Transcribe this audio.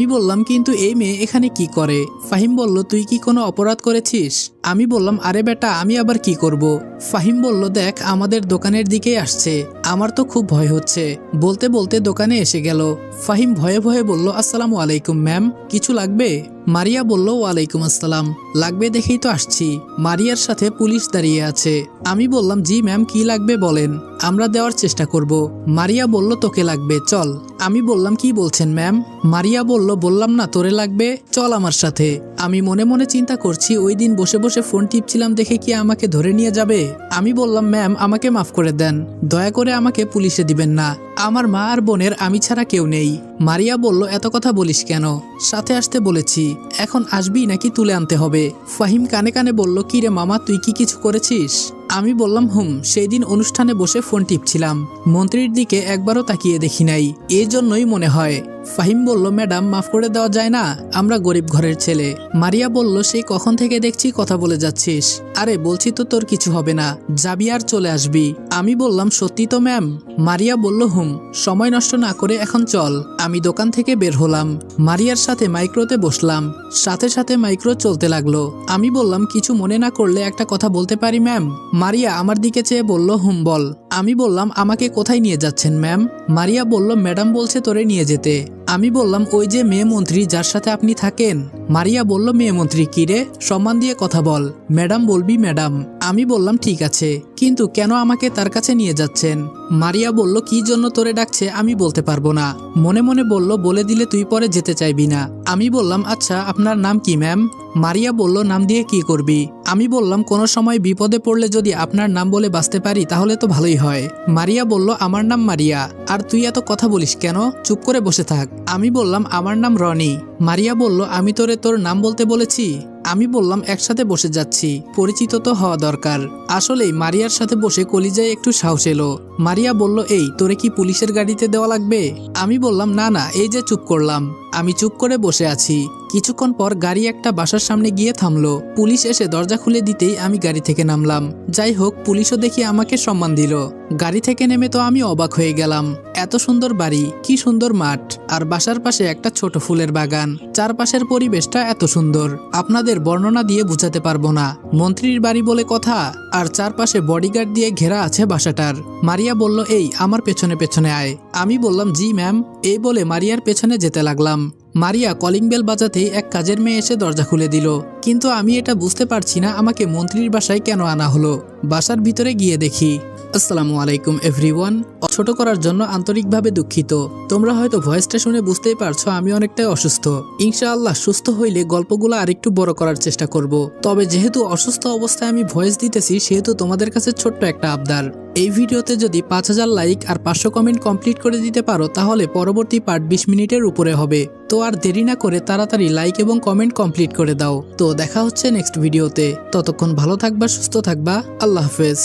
আমি বললাম কিন্তু এই মেয়ে এখানে কি করে? ফাহিম বলল তুই কি কোনো অপরাধ করেছিস? আমি বললাম আরে বেটা আমি আবার কি করব? ফাহিম বলল দেখ আমাদের দোকানের দিকেই আসছে, আমার তো খুব ভয় হচ্ছে। বলতে বলতে দোকানে এসে গেল। ফাহিম ভয়ে ভয়ে বলল আসসালামু আলাইকুম ম্যাম, কিছু লাগবে? মারিয়া বলল ওয়ালাইকুম আসসালাম, লাগবে দেখেই তো আসছি। মারিয়ার সাথে পুলিশ দাঁড়িয়ে আছে। আমি বললাম জি ম্যাম কি লাগবে বলেন, আমরা দেওয়ার চেষ্টা করব। মারিয়া বলল তোকে লাগবে চল। আমি বললাম কি বলছেন ম্যাম? মারিয়া বলল বললাম না তোরে লাগবে, চল আমার সাথে। আমি মনে মনে চিন্তা করছি ওই দিন বসে বসে ফোন টিপছিলাম দেখে কি আমাকে ধরে নিয়ে যাবে? আমি বললাম ম্যাম আমাকে মাফ করে দেন, দয়া করে আমাকে পুলিশে দিবেন না, আমার মা আর বোনের আমি ছাড়া কেউ নেই। মারিয়া বলল এত কথা বলিস কেন, সাথে আসতে বলেছি, এখন আসবি নাকি তুলে আনতে হবে? ফাহিম কানে কানে বলল কি রে মামা তুই কি কিছু করেছিস? আমি বললাম সেই দিন অনুষ্ঠানে বসে ফোন টিপছিলাম, মন্ত্রীর দিকে একবারও তাকিয়ে দেখি নাই, এই জন্যই মনে হয়। ফাহিম বলল ম্যাডাম মাফ করে দেওয়া যায় না, আমরা গরিব ঘরের ছেলে। মারিয়া বলল সেই কখন থেকে দেখছি কথা বলে যাচ্ছিস, আরে বলছি তো তোর কিছু হবে না, যাবি আর চলে আসবি। আমি বললাম সত্যি তো ম্যাম? মারিয়া বলল সময় নষ্ট না করে এখন চল। আমি দোকান থেকে বের হলাম, মারিয়ার সাথে মাইক্রোতে বসলাম, সাথে সাথে মাইক্রো চলতে লাগলো। আমি বললাম কিছু মনে না করলে একটা কথা বলতে পারি ম্যাম? মারিয়া আমার দিকে চেয়ে বলল বল। আমি বললাম আমাকে কোথায় নিয়ে যাচ্ছেন ম্যাম? মারিয়া বলল ম্যাডাম বলছে তোরে নিয়ে যেতে। আমি বললাম ওই যে মেয়ে মন্ত্রী যার সাথে আপনি থাকেন। মারিয়া বলল মেয়ে মন্ত্রী কি রে, সম্মান দিয়ে কথা বল, ম্যাডাম বলবি ম্যাডাম। আমি বললাম ঠিক আছে, কিন্তু কেন আমাকে তার কাছে নিয়ে যাচ্ছেন? মারিয়া বলল কি জন্য তোরে ডাকছে আমি বলতে পারবো না। মনে মনে বলল বলে দিলে তুই পরে যেতে চাইবি না। আমি বললাম আচ্ছা আপনার নাম কি ম্যাম? মারিয়া বলল নাম দিয়ে কি করবি? আমি বললাম কোনো সময় বিপদে পড়লে যদি আপনার নাম বলে বাঁচতে পারি তাহলে তো ভালোই হয়। মারিয়া বলল আমার নাম মারিয়া, আর তুই এত কথা বলিস কেন, চুপ করে বসে থাক। আমি বললাম আমার নাম রনি। মারিয়া বলল আমি তোরে তোর নাম বলতে বলেছি? আমি বললাম একসাথে বসে যাচ্ছি, পরিচিত তো হওয়া দরকার। আসলেই মারিয়ার সাথে বসে কলিজায় একটু সাহস এলো। মারিয়া বলল এই তোরে কি পুলিশের গাড়িতে দেওয়া লাগবে? আমি বললাম না না, এই যে চুপ করলাম। আমি চুপ করে বসে আছি। কিছুক্ষণ পর গাড়ি একটা বাসার সামনে গিয়ে থামলো। পুলিশ এসে দরজা খুলে দিতেই আমি গাড়ি থেকে নামলাম। যাই হোক পুলিশও দেখি আমাকে সম্মান দিল। গাড়ি থেকে নেমে তো আমি অবাক হয়ে গেলাম, এত সুন্দর বাড়ি, কি সুন্দর মাঠ, আর বাসার পাশে একটা ছোট ফুলের বাগান, চারপাশের পরিবেশটা এত সুন্দর আপনাদের বর্ণনা দিয়ে বোঝাতে পারবো না। মন্ত্রীর বাড়ি বলে কথা, আর চারপাশে বডিগার্ড দিয়ে ঘেরা আছে বাসাটার। মারিয়া বলল এই আমার পেছনে পেছনে আয়। আমি বললাম জি ম্যাম। এই বলে মারিয়ার পেছনে যেতে লাগলাম। মারিয়া কলিং বেল বাজাতেই এক কাজের মেয়ে এসে দরজা খুলে দিল, কিন্তু আমি এটা বুঝতে পারছি না আমাকে মন্ত্রীর বাসায় কেন আনা হলো। বাসার ভিতরে গিয়ে দেখি আসসালামু আলাইকুম এভরিওয়ান। ছোট করার জন্য আন্তরিকভাবে দুঃখিত। তোমরা হয়তো ভয়েসটা শুনে বুঝতেই পারছো আমি অনেকটাই অসুস্থ। ইনশাআল্লাহ সুস্থ হইলে গল্পগুলো আরেকটু বড় করার চেষ্টা করব। তবে যেহেতু অসুস্থ অবস্থায় আমি ভয়েস দিতেছি সেহেতু তোমাদের কাছে ছোট্ট একটা আবদার, এই ভিডিওতে যদি 5000 লাইক আর 500 কমেন্ট কমপ্লিট করে দিতে পারো তাহলে পরবর্তী পার্ট 20 মিনিটের উপরে হবে। তো আর দেরি না করে তাড়াতাড়ি লাইক এবং কমেন্ট কমপ্লিট করে দাও। তো দেখা হচ্ছে নেক্সট ভিডিওতে, ততক্ষণ ভালো থাকবা, সুস্থ থাকবা, আল্লাহ হাফেজ।